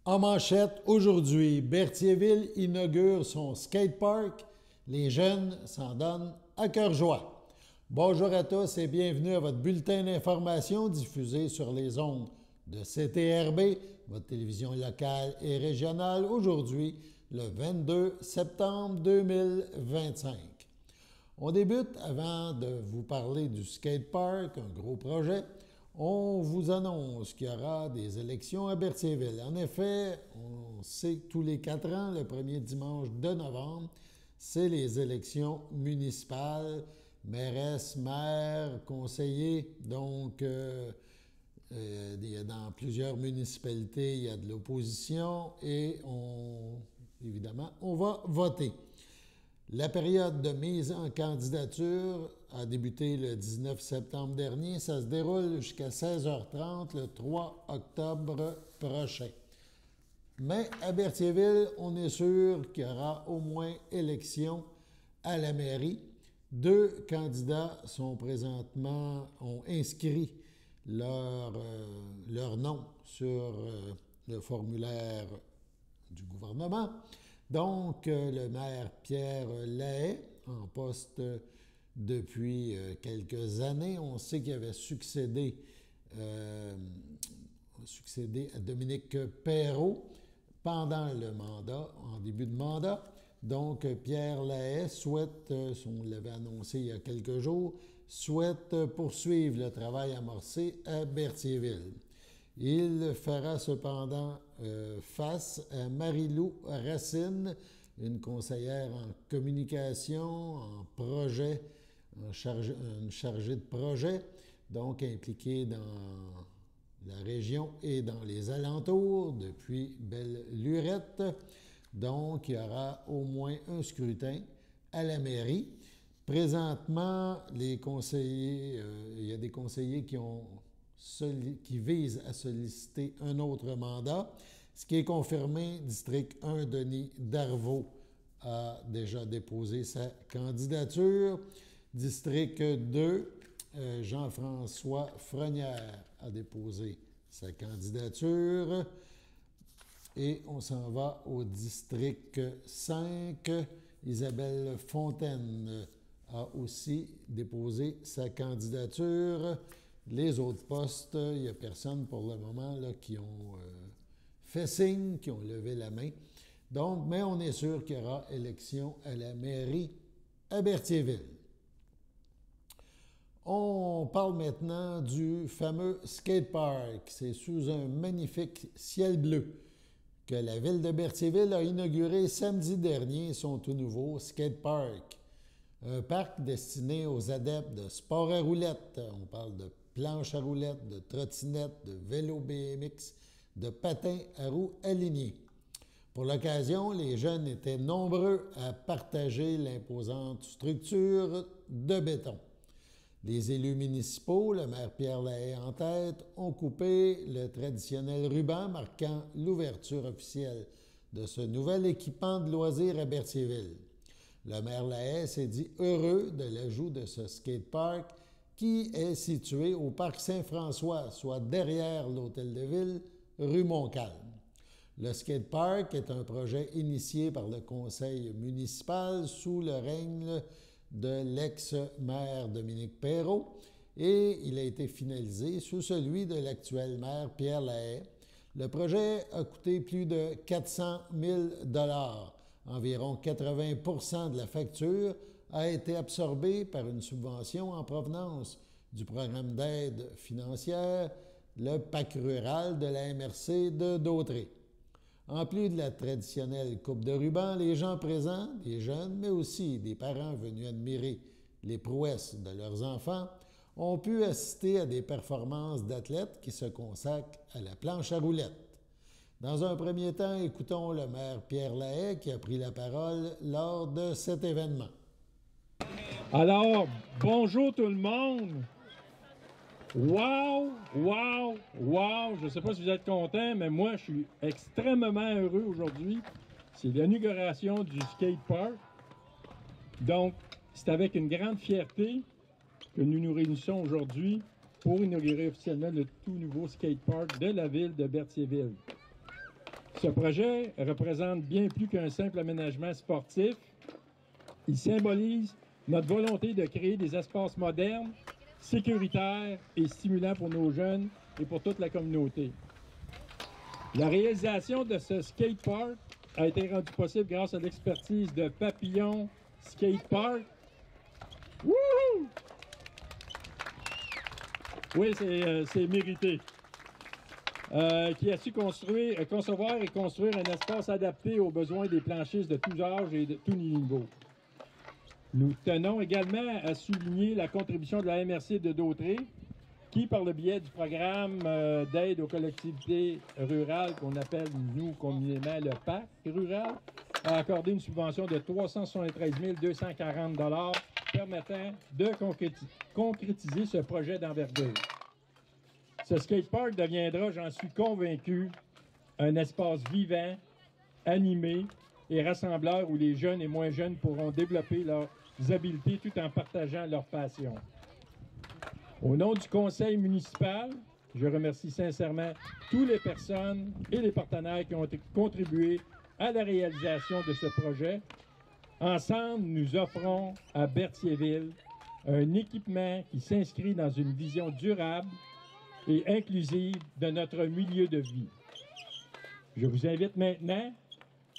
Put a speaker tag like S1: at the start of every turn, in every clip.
S1: En manchette, aujourd'hui, Berthierville inaugure son skatepark. Les jeunes s'en donnent à cœur joie. Bonjour à tous et bienvenue à votre bulletin d'information diffusé sur les ondes de CTRB, votre télévision locale et régionale, aujourd'hui, le 22 septembre 2025. On débute avant de vous parler du skatepark, un gros projet. On vous annonce qu'il y aura des élections à Berthierville. En effet, on sait que tous les 4 ans, le premier dimanche de novembre, c'est les élections municipales, mairesse, maire, conseiller. Donc, dans plusieurs municipalités, il y a de l'opposition et évidemment, on va voter. La période de mise en candidature a débuté le 19 septembre dernier. Ça se déroule jusqu'à 16h30 le 3 octobre prochain. Mais à Berthierville, on est sûr qu'il y aura au moins élection à la mairie. 2 candidats ont inscrit leur nom sur le formulaire du gouvernement. Donc, le maire Pierre Lahaye, en poste depuis quelques années, on sait qu'il avait succédé à Dominique Perrot pendant le mandat, en début de mandat. Donc, Pierre Lahaye souhaite, on l'avait annoncé il y a quelques jours, souhaite poursuivre le travail amorcé à Berthierville. Il fera cependant face à Marie-Lou Racine, une conseillère en communication, en projet, une chargée de projet, donc impliquée dans la région et dans les alentours depuis Belle-Lurette. Donc, il y aura au moins un scrutin à la mairie. Présentement, les conseillers, il y a des conseillers qui visent à solliciter un autre mandat. Ce qui est confirmé, District 1, Denis Darvaux a déjà déposé sa candidature. District 2, Jean-François Frenière a déposé sa candidature. Et on s'en va au District 5. Isabelle Fontaine a aussi déposé sa candidature. Les autres postes, il n'y a personne pour le moment là, qui ont fait signe, qui ont levé la main. Donc, mais on est sûr qu'il y aura élection à la mairie à Berthierville. On parle maintenant du fameux skatepark. C'est sous un magnifique ciel bleu que la ville de Berthierville a inauguré samedi dernier son tout nouveau skatepark. Un parc destiné aux adeptes de sport à roulettes. On parle de planches à roulettes, de trottinettes, de vélos BMX, de patins à roues alignés. Pour l'occasion, les jeunes étaient nombreux à partager l'imposante structure de béton. Les élus municipaux, le maire Pierre Lahaye en tête, ont coupé le traditionnel ruban marquant l'ouverture officielle de ce nouvel équipement de loisirs à Berthierville. Le maire Lahaye s'est dit heureux de l'ajout de ce skatepark qui est situé au parc Saint-François, soit derrière l'hôtel de ville, rue Montcalm. Le skatepark est un projet initié par le conseil municipal sous le règne de l'ex-maire Dominique Perrot et il a été finalisé sous celui de l'actuel maire Pierre Lahaye. Le projet a coûté plus de 400 000 $. Environ 80 % de la facture a été absorbée par une subvention en provenance du programme d'aide financière, le PAC rural de la MRC de Dautré. En plus de la traditionnelle coupe de ruban, les gens présents, des jeunes, mais aussi des parents venus admirer les prouesses de leurs enfants, ont pu assister à des performances d'athlètes qui se consacrent à la planche à roulettes. Dans un premier temps, écoutons le maire Pierre Lahaye qui a pris la parole lors de cet événement.
S2: Alors, bonjour tout le monde! Wow! Wow! Wow! Je ne sais pas si vous êtes contents, mais moi, je suis extrêmement heureux aujourd'hui. C'est l'inauguration du skatepark. Donc, c'est avec une grande fierté que nous nous réunissons aujourd'hui pour inaugurer officiellement le tout nouveau skatepark de la ville de Berthierville. Ce projet représente bien plus qu'un simple aménagement sportif. Il symbolise notre volonté de créer des espaces modernes, sécuritaires et stimulants pour nos jeunes et pour toute la communauté. La réalisation de ce skatepark a été rendue possible grâce à l'expertise de Papillon Skatepark. Wouhou! Oui, c'est mérité. Qui a su concevoir et construire un espace adapté aux besoins des planchistes de tous âges et de tous niveaux. Nous tenons également à souligner la contribution de la MRC de Dautré, qui, par le biais du programme d'aide aux collectivités rurales, qu'on appelle, nous, communément, le PAC rural, a accordé une subvention de 373 240 $ permettant de concrétiser ce projet d'envergure. Ce skatepark deviendra, j'en suis convaincu, un espace vivant, animé et rassembleur où les jeunes et moins jeunes pourront développer leurs habiletés tout en partageant leurs passions. Au nom du conseil municipal, je remercie sincèrement toutes les personnes et les partenaires qui ont contribué à la réalisation de ce projet. Ensemble, nous offrons à Berthierville un équipement qui s'inscrit dans une vision durable et inclusive de notre milieu de vie. Je vous invite maintenant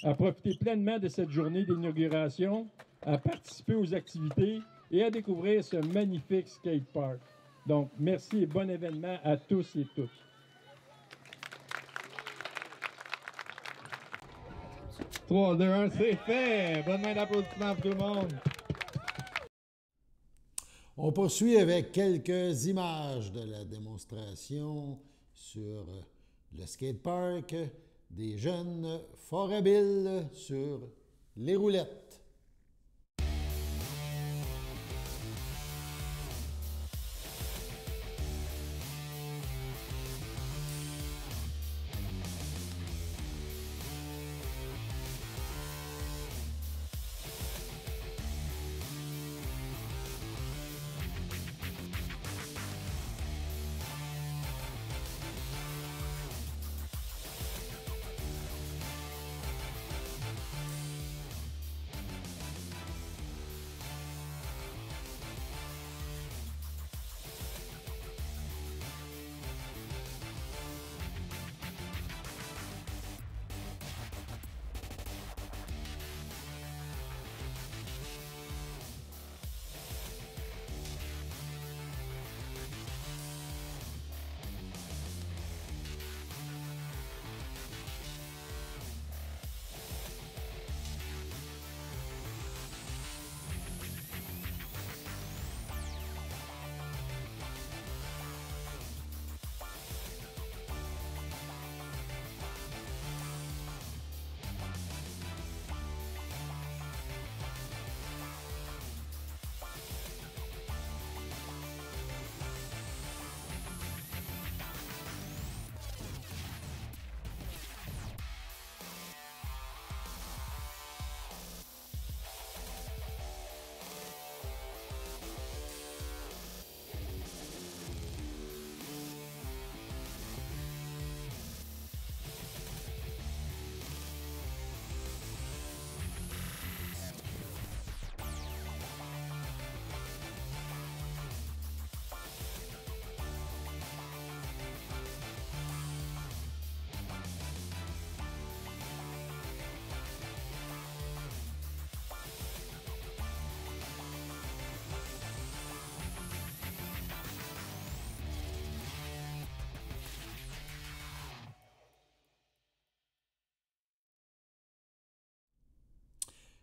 S2: à profiter pleinement de cette journée d'inauguration, à participer aux activités et à découvrir ce magnifique skatepark. Donc, merci et bon événement à tous et toutes.
S3: 3, 2, 1, c'est fait! Bonne main d'applaudissements pour tout le monde!
S1: On poursuit avec quelques images de la démonstration sur le skatepark des jeunes fort habiles sur les roulettes.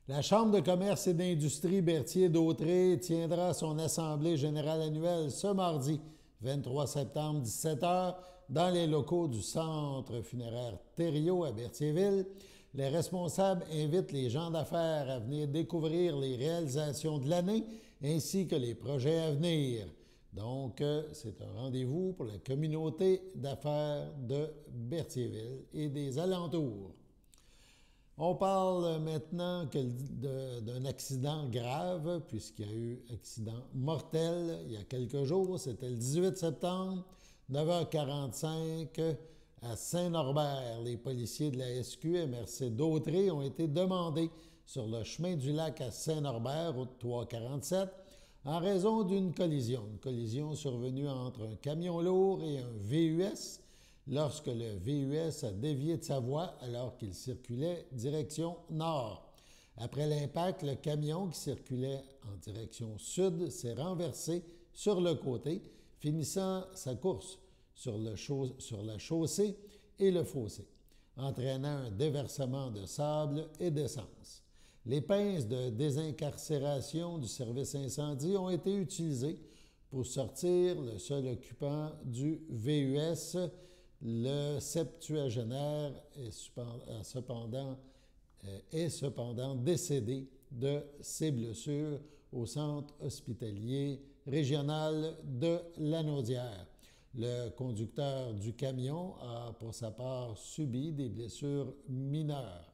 S1: La Chambre de commerce et d'industrie Berthier-Dautré tiendra son assemblée générale annuelle ce mardi, 23 septembre, 17h, dans les locaux du Centre funéraire Thériault à Berthierville. Les responsables invitent les gens d'affaires à venir découvrir les réalisations de l'année ainsi que les projets à venir. Donc, c'est un rendez-vous pour la communauté d'affaires de Berthierville et des alentours. On parle maintenant d'un accident grave, puisqu'il y a eu un accident mortel il y a quelques jours. C'était le 18 septembre, 9h45, À Saint-Norbert, les policiers de la SQ MRC d'Autrey ont été demandés sur le chemin du lac à Saint-Norbert, route 347, en raison d'une collision. Une collision survenue entre un camion lourd et un VUS lorsque le VUS a dévié de sa voie alors qu'il circulait direction nord. Après l'impact, le camion qui circulait en direction sud s'est renversé sur le côté, finissant sa course sur la chaussée et le fossé, entraînant un déversement de sable et d'essence. Les pinces de désincarcération du service incendie ont été utilisées pour sortir le seul occupant du VUS. Le septuagénaire est cependant décédé de ses blessures au centre hospitalier régional de Lanaudière. Le conducteur du camion a, pour sa part, subi des blessures mineures.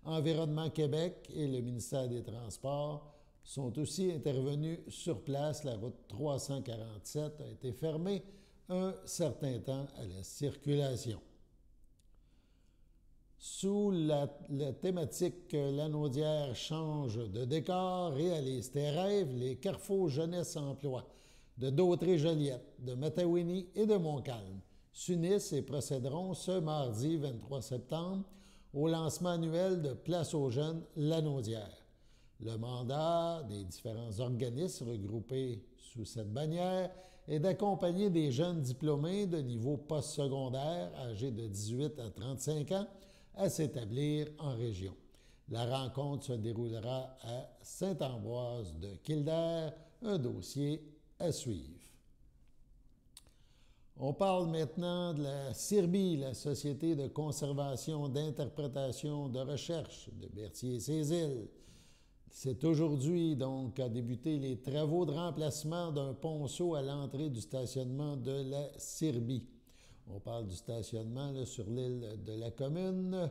S1: Environnement Québec et le ministère des Transports sont aussi intervenus sur place. La route 347 a été fermée un certain temps à la circulation. Sous la thématique Lanaudière change de décor, réalise tes rêves, les Carrefour Jeunesse Emploi de Dautrey-Joliette, de Matawini et de Montcalm s'unissent et procéderont ce mardi 23 septembre au lancement annuel de Place aux jeunes Lanaudière. Le mandat des différents organismes regroupés sous cette bannière est d'accompagner des jeunes diplômés de niveau postsecondaire âgés de 18 à 35 ans à s'établir en région. La rencontre se déroulera à Saint-Ambroise de Kildare, un dossier à suivre. On parle maintenant de la CIRBI, la Société de conservation, d'interprétation, de recherche de Berthier-et-ses-Îles. C'est aujourd'hui, donc, qu'a débuté les travaux de remplacement d'un ponceau à l'entrée du stationnement de la CIRBI. On parle du stationnement là, sur l'île de la Commune.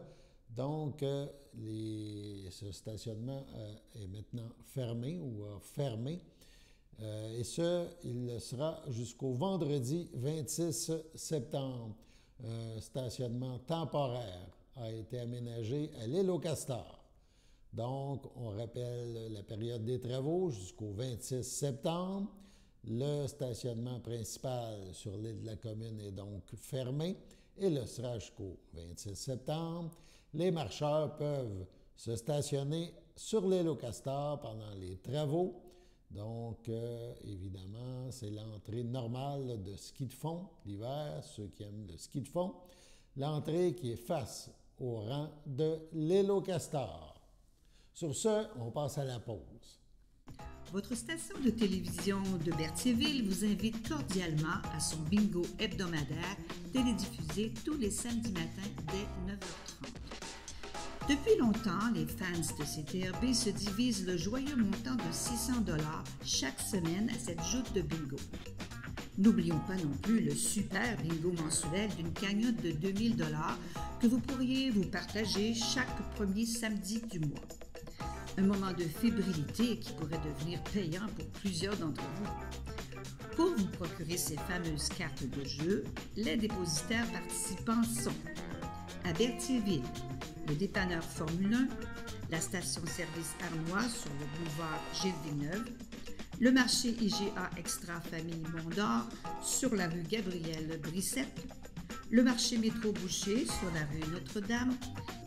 S1: Donc, ce stationnement est maintenant fermé ou a fermé. Et ce, il sera jusqu'au vendredi 26 septembre. Un stationnement temporaire a été aménagé à l'île aux Castors. Donc, on rappelle la période des travaux jusqu'au 26 septembre. Le stationnement principal sur l'île de la Commune est donc fermé et le sera jusqu'au 26 septembre. Les marcheurs peuvent se stationner sur l'île aux Castors pendant les travaux. Donc, évidemment, c'est l'entrée normale de ski de fond l'hiver, ceux qui aiment le ski de fond. L'entrée qui est face au rang de l'île aux Castors. Sur ce, on passe à la pause.
S4: Votre station de télévision de Berthierville vous invite cordialement à son bingo hebdomadaire télédiffusé tous les samedis matins dès 9h30. Depuis longtemps, les fans de CTRB se divisent le joyeux montant de 600 $ chaque semaine à cette joute de bingo. N'oublions pas non plus le super bingo mensuel d'une cagnotte de 2000 $ que vous pourriez vous partager chaque premier samedi du mois. Un moment de fébrilité qui pourrait devenir payant pour plusieurs d'entre vous. Pour vous procurer ces fameuses cartes de jeu, les dépositaires participants sont à Berthierville, le dépanneur Formule 1, la station-service Armois sur le boulevard Gilles Villeneuve, le marché IGA Extra Famille Mont-d'Or sur la rue Gabrielle Brissette, le marché Métro Boucher sur la rue Notre-Dame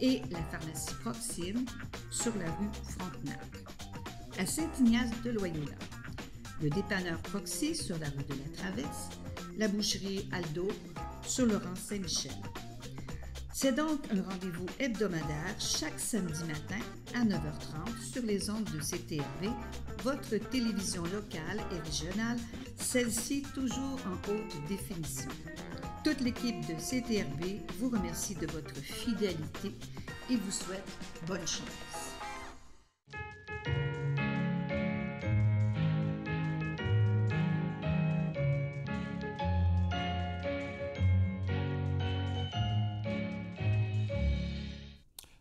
S4: et la pharmacie Proxime sur la rue Frontenac. À Saint-Ignace de Loyola, le dépanneur Proxy sur la rue de la Traverse, la boucherie Aldo sur le rang Saint-Michel. C'est donc un rendez-vous hebdomadaire chaque samedi matin à 9h30 sur les ondes de CTRB, votre télévision locale et régionale, celle-ci toujours en haute définition. Toute l'équipe de CTRB vous remercie de votre fidélité et vous souhaite bonne chance.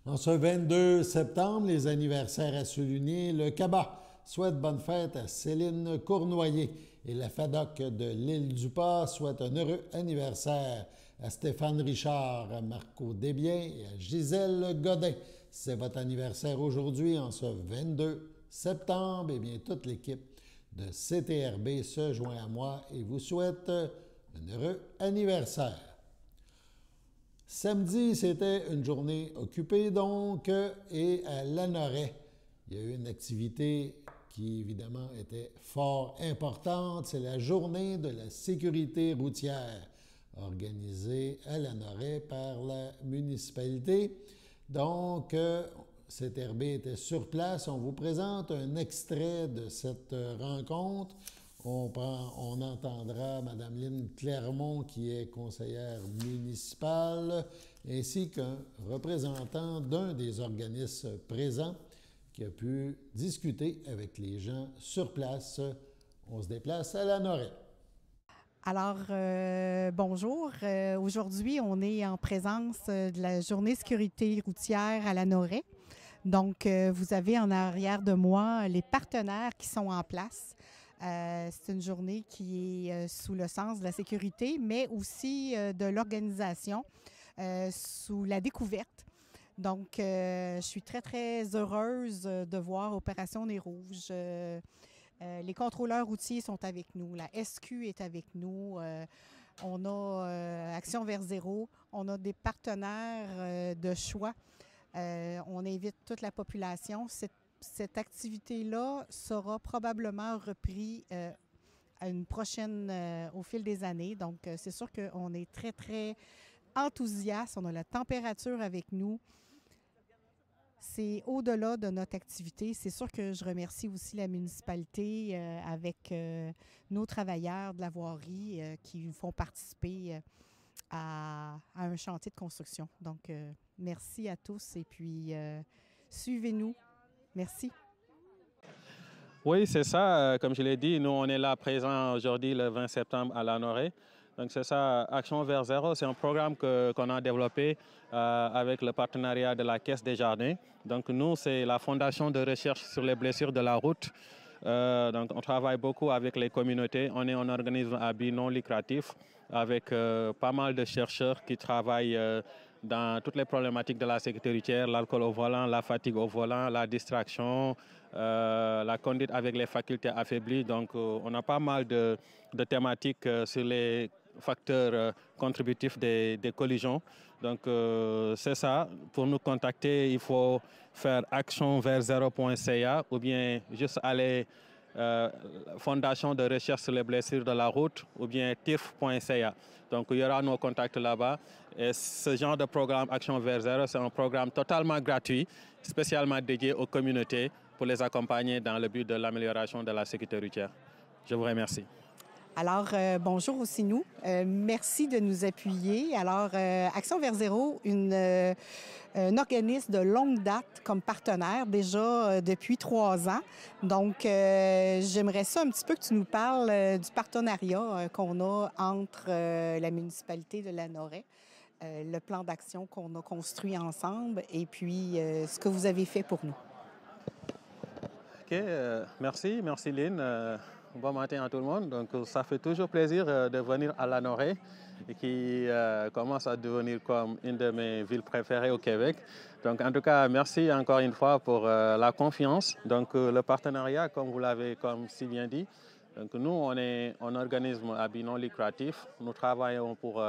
S1: En ce 22 septembre, les anniversaires à souligner, le CABA souhaite bonne fête à Céline Cournoyer Et la FADOC de l'île du Pas souhaite un heureux anniversaire à Stéphane Richard, à Marco Desbiens et à Gisèle Godin. C'est votre anniversaire aujourd'hui, en ce 22 septembre. Eh bien, toute l'équipe de CTRB se joint à moi et vous souhaite un heureux anniversaire. Samedi, c'était une journée occupée donc, et à Lanoret, il y a eu une activité qui évidemment était fort importante. C'est la journée de la sécurité routière organisée à Lanoret par la municipalité. Donc, CTRB était sur place. On vous présente un extrait de cette rencontre. On entendra Mme Lynne Clermont, qui est conseillère municipale, ainsi qu'un représentant d'un des organismes présents qui a pu discuter avec les gens sur place. On se déplace à Lanoret.
S5: Alors, bonjour. Aujourd'hui, on est en présence de la journée sécurité routière à Lanoret. Donc, vous avez en arrière de moi les partenaires qui sont en place. C'est une journée qui est sous le sens de la sécurité, mais aussi de l'organisation, sous la découverte. Donc, je suis très, très heureuse de voir Opération Nez Rouge. Les contrôleurs routiers sont avec nous, la SQ est avec nous, on a Action vers zéro, on a des partenaires de choix. On invite toute la population. Cette activité-là sera probablement reprise à une prochaine au fil des années. Donc, c'est sûr qu'on est très, très enthousiaste. On a la température avec nous. C'est au-delà de notre activité. C'est sûr que je remercie aussi la municipalité avec nos travailleurs de la voirie qui nous font participer à un chantier de construction. Donc, merci à tous et puis suivez-nous. Merci.
S6: Oui, c'est ça. Comme je l'ai dit, nous, on est là présent aujourd'hui, le 20 septembre, à Lanoret. Donc, c'est ça, Action vers zéro. C'est un programme qu'on a développé avec le partenariat de la Caisse des Jardins. Donc, nous, c'est la Fondation de recherche sur les blessures de la route. Donc, on travaille beaucoup avec les communautés. On est un organisme à but non lucratif avec pas mal de chercheurs qui travaillent dans toutes les problématiques de la sécurité routière, l'alcool au volant, la fatigue au volant, la distraction, la conduite avec les facultés affaiblies. Donc, on a pas mal de thématiques sur les facteurs contributifs des collisions. Donc, c'est ça. Pour nous contacter, il faut faire actionverzero.ca ou bien juste aller Fondation de recherche sur les blessures de la route ou bien tirf.ca. Donc, il y aura nos contacts là-bas. Et ce genre de programme Action vers zéro, c'est un programme totalement gratuit, spécialement dédié aux communautés pour les accompagner dans le but de l'amélioration de la sécurité routière. Je vous remercie.
S5: Alors, bonjour aussi nous. Merci de nous appuyer. Alors, Action vers zéro, un organisme de longue date comme partenaire, déjà depuis 3 ans. Donc, j'aimerais ça un petit peu que tu nous parles du partenariat qu'on a entre la municipalité de Lanoret, le plan d'action qu'on a construit ensemble et puis ce que vous avez fait pour nous.
S6: OK, merci Lynne. Bon matin à tout le monde. Donc, ça fait toujours plaisir de venir à Lanoret, qui commence à devenir comme une de mes villes préférées au Québec. Donc, en tout cas, merci encore une fois pour la confiance. Donc, le partenariat, comme vous l'avez si bien dit, donc, nous, on est un organisme à but non lucratif. Nous travaillons pour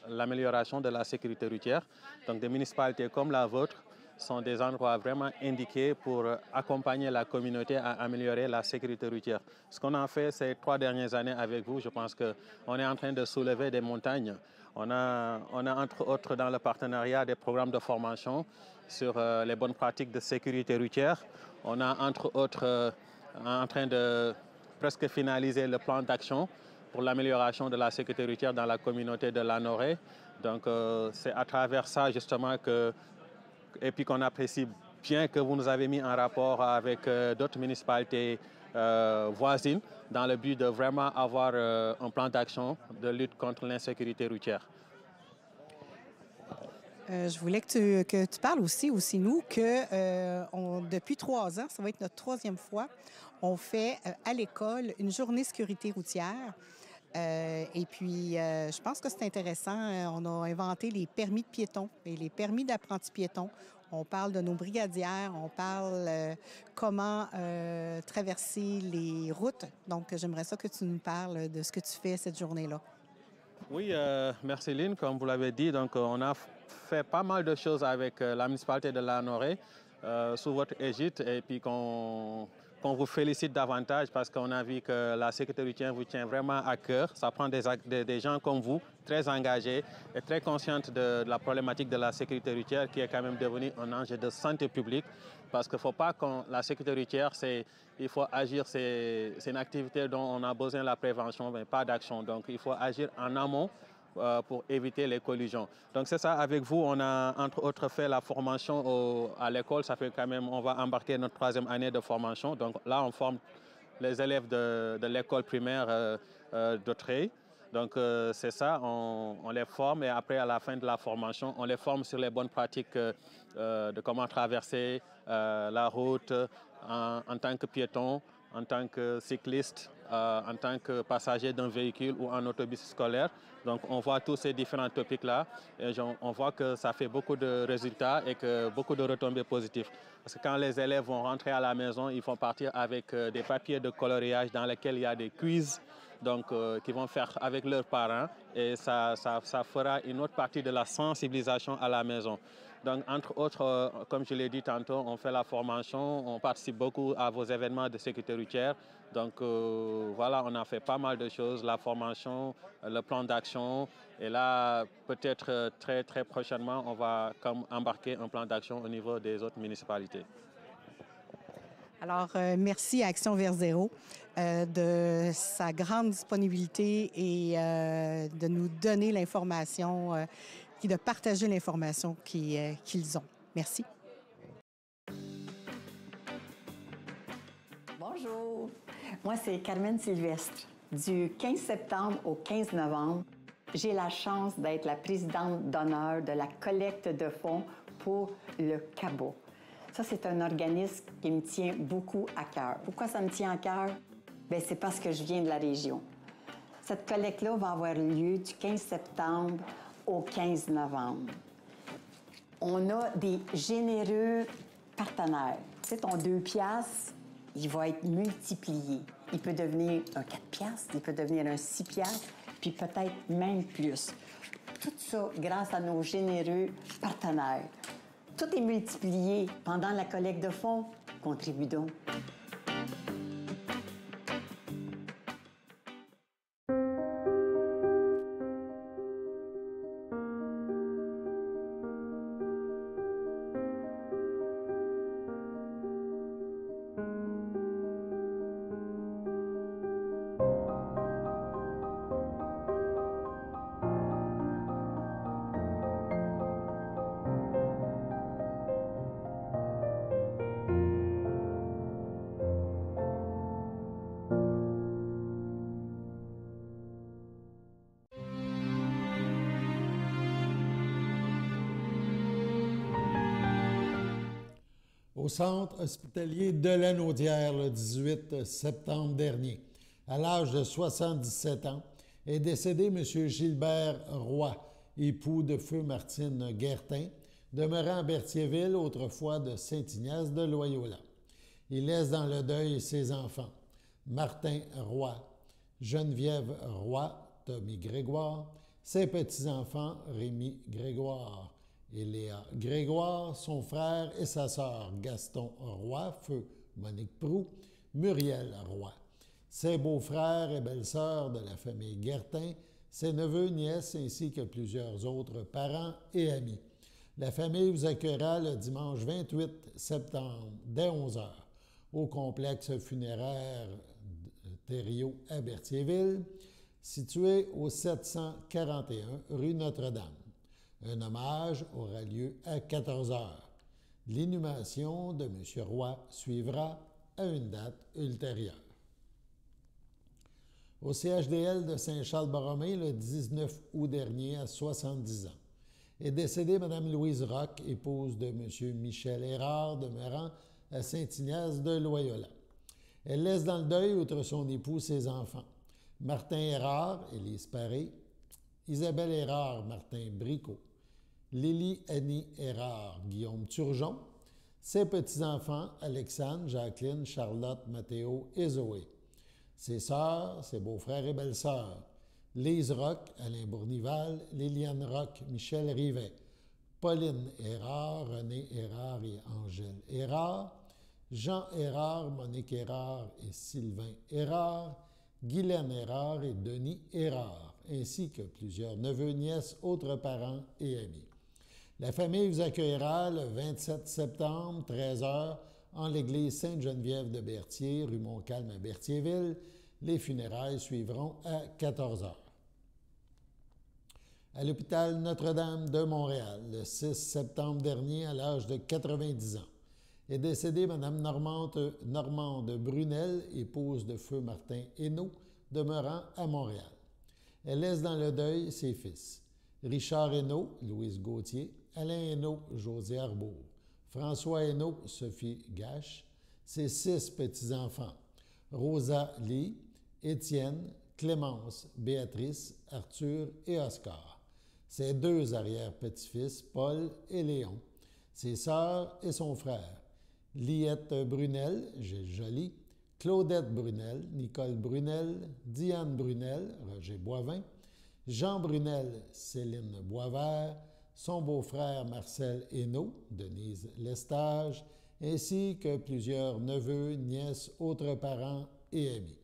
S6: l'amélioration de la sécurité routière. Donc, des municipalités comme la vôtre sont des endroits vraiment indiqués pour accompagner la communauté à améliorer la sécurité routière. Ce qu'on a fait ces 3 dernières années avec vous, je pense qu'on est en train de soulever des montagnes. On a entre autres dans le partenariat des programmes de formation sur les bonnes pratiques de sécurité routière. On a entre autres en train de presque finaliser le plan d'action pour l'amélioration de la sécurité routière dans la communauté de Lanoret. Donc c'est à travers ça justement et puis qu'on apprécie bien que vous nous avez mis en rapport avec d'autres municipalités voisines dans le but de vraiment avoir un plan d'action de lutte contre l'insécurité routière.
S5: Je voulais que tu parles aussi nous, que depuis 3 ans, ça va être notre 3e fois, on fait à l'école une journée sécurité routière. Et puis, je pense que c'est intéressant. On a inventé les permis de piéton et les permis d'apprenti piéton. On parle de nos brigadières, on parle comment traverser les routes. Donc, j'aimerais ça que tu nous parles de ce que tu fais cette journée-là.
S6: Oui, merci Lynn. Comme vous l'avez dit, donc, on a fait pas mal de choses avec la municipalité de Lanoraie sous votre égide et puis qu'on vous félicite davantage parce qu'on a vu que la sécurité routière vous tient vraiment à cœur. Ça prend des gens comme vous, très engagés et très conscients de la problématique de la sécurité routière qui est quand même devenue un enjeu de santé publique. Parce qu'il ne faut pas que la sécurité routière, il faut agir, c'est une activité dont on a besoin de la prévention, mais pas d'action. Donc il faut agir en amont pour éviter les collisions. Donc c'est ça, avec vous, on a entre autres fait la formation à l'école. Ça fait quand même, on va embarquer notre 3e année de formation. Donc là, on forme les élèves de l'école primaire de Trey. Donc c'est ça, on les forme et après, à la fin de la formation, on les forme sur les bonnes pratiques de comment traverser la route en tant que piéton, en tant que cycliste, en tant que passager d'un véhicule ou en autobus scolaire. Donc on voit tous ces différents topics-là et on voit que ça fait beaucoup de résultats et que beaucoup de retombées positives. Parce que quand les élèves vont rentrer à la maison, ils vont partir avec des papiers de coloriage dans lesquels il y a des quiz donc, qu'ils vont faire avec leurs parents et ça fera une autre partie de la sensibilisation à la maison. Donc, entre autres, comme je l'ai dit tantôt, on fait la formation, on participe beaucoup à vos événements de sécurité routière. Donc, voilà, on a fait pas mal de choses, la formation, le plan d'action. Et là, peut-être très, très prochainement, on va embarquer un plan d'action au niveau des autres municipalités.
S5: Alors, merci à Action vers Zéro de sa grande disponibilité et de nous donner l'information et de partager l'information qu'ils ont. Merci.
S7: Bonjour, moi c'est Carmen Sylvestre. Du 15 septembre au 15 novembre, j'ai la chance d'être la présidente d'honneur de la collecte de fonds pour le CABO. Ça, c'est un organisme qui me tient beaucoup à cœur. Pourquoi ça me tient à cœur? Bien, c'est parce que je viens de la région. Cette collecte-là va avoir lieu du 15 septembre au 15 novembre. On a des généreux partenaires. Tu sais, ton 2 piastres, il va être multiplié. Il peut devenir un 4 piastres, il peut devenir un 6 piastres, puis peut-être même plus. Tout ça grâce à nos généreux partenaires. Tout est multiplié pendant la collecte de fonds. Contribue donc.
S1: Au centre hospitalier de Lanaudière le 18 septembre dernier. À l'âge de 77 ans, est décédé M. Gilbert Roy, époux de feu Martine Guertin, demeurant à Berthierville, autrefois de Saint-Ignace de Loyola. Il laisse dans le deuil ses enfants, Martin Roy, Geneviève Roy, Tommy Grégoire, ses petits-enfants, Rémi Grégoire et Léa Grégoire, son frère et sa sœur Gaston Roy, feu Monique Proux, Muriel Roy, ses beaux-frères et belles-sœurs de la famille Guertin, ses neveux, nièces ainsi que plusieurs autres parents et amis. La famille vous accueillera le dimanche 28 septembre dès 11h au complexe funéraire Thériault à Berthierville, situé au 741 rue Notre-Dame. Un hommage aura lieu à 14h. L'inhumation de M. Roy suivra à une date ultérieure. Au CHDL de Saint-Charles-Borromée, le 19 août dernier, à 70 ans, Est décédée Mme Louise Roch, épouse de M. Michel Hérard, demeurant à Saint-Ignace de Loyola. Elle laisse dans le deuil, outre son époux, ses enfants. Martin Hérard, Élise Paré, Isabelle Hérard, Martin Bricot, Lily Annie Hérard, Guillaume Turgeon, ses petits-enfants, Alexandre, Jacqueline, Charlotte, Mathéo et Zoé. Ses sœurs, ses beaux-frères et belles-sœurs, Lise Roch, Alain Bournival, Liliane Roch, Michel Rivet, Pauline Hérard, René Hérard et Angèle Hérard, Jean Hérard, Monique Hérard et Sylvain Hérard, Guylaine Hérard et Denis Hérard, ainsi que plusieurs neveux, nièces, autres parents et amis. La famille vous accueillera le 27 septembre, 13h, en l'église Sainte-Geneviève de Berthier, rue Montcalm à Berthierville. Les funérailles suivront à 14h. À l'hôpital Notre-Dame de Montréal, le 6 septembre dernier, à l'âge de 90 ans, est décédée Mme Normande Brunel, épouse de feu Martin Hainaut, demeurant à Montréal. Elle laisse dans le deuil ses fils, Richard Hainaut, Louise Gauthier, Alain Hainaut, José Arbour, François Hainaut, Sophie Gache, ses 6 petits-enfants, Rosa Lee, Étienne, Clémence, Béatrice, Arthur et Oscar, ses 2 arrière-petits-fils, Paul et Léon, ses sœurs et son frère, Liette Brunel, Gilles Joly, Claudette Brunel, Nicole Brunel, Diane Brunel, Roger Boivin, Jean Brunel, Céline Boisvert, son beau-frère Marcel Hainaut, Denise Lestage, ainsi que plusieurs neveux, nièces, autres parents et amis.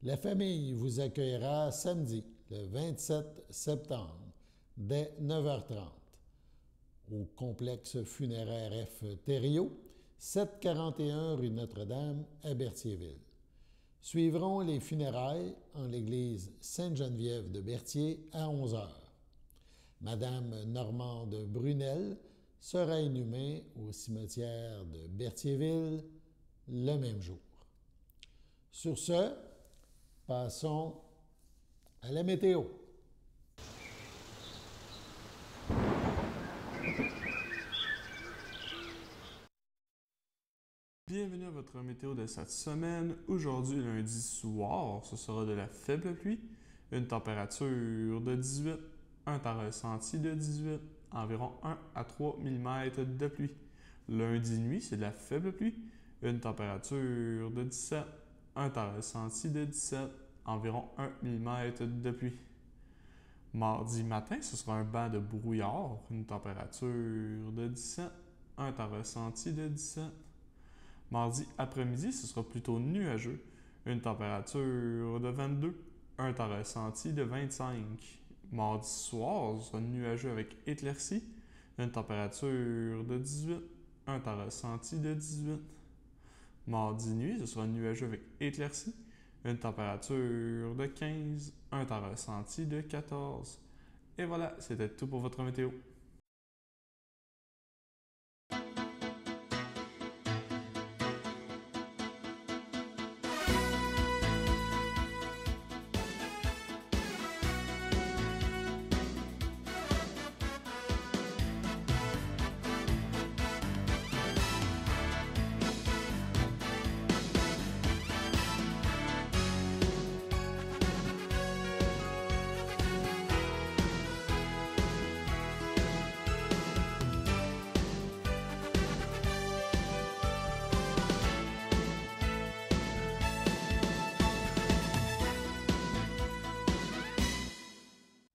S1: La famille vous accueillera samedi, le 27 septembre, dès 9h30, au complexe funéraire F. Thériault, 741 rue Notre-Dame à Berthierville. Suivront les funérailles en l'église Sainte-Geneviève de Berthier à 11h. Madame Normande Brunel sera inhumée au cimetière de Berthierville le même jour. Sur ce, passons à la météo.
S8: Bienvenue à votre météo de cette semaine. Aujourd'hui, lundi soir, ce sera de la faible pluie, une température de 18, un temps ressenti de 18, environ 1 à 3 mm de pluie. Lundi nuit, c'est de la faible pluie, une température de 17, un temps ressenti de 17, environ 1 mm de pluie. Mardi matin, ce sera un banc de brouillard, une température de 17, un temps ressenti de 17. Mardi après-midi, ce sera plutôt nuageux, une température de 22, un temps ressenti de 25. Mardi soir, ce sera nuageux avec éclaircie, une température de 18, un temps ressenti de 18. Mardi nuit, ce sera nuageux avec éclaircie, une température de 15, un temps ressenti de 14. Et voilà, c'était tout pour votre météo.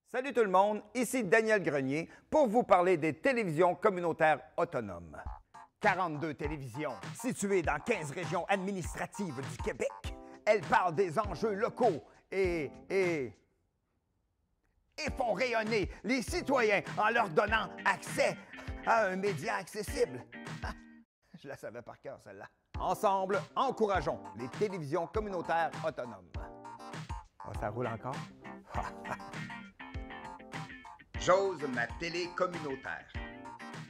S9: Salut tout le monde, ici Daniel Grenier pour vous parler des télévisions communautaires autonomes. 42 télévisions situées dans 15 régions administratives du Québec. Elles parlent des enjeux locaux et font rayonner les citoyens en leur donnant accès à un média accessible. Je la savais par cœur, celle-là. Ensemble, encourageons les télévisions communautaires autonomes. Oh, ça roule encore? J'ose ma télé communautaire.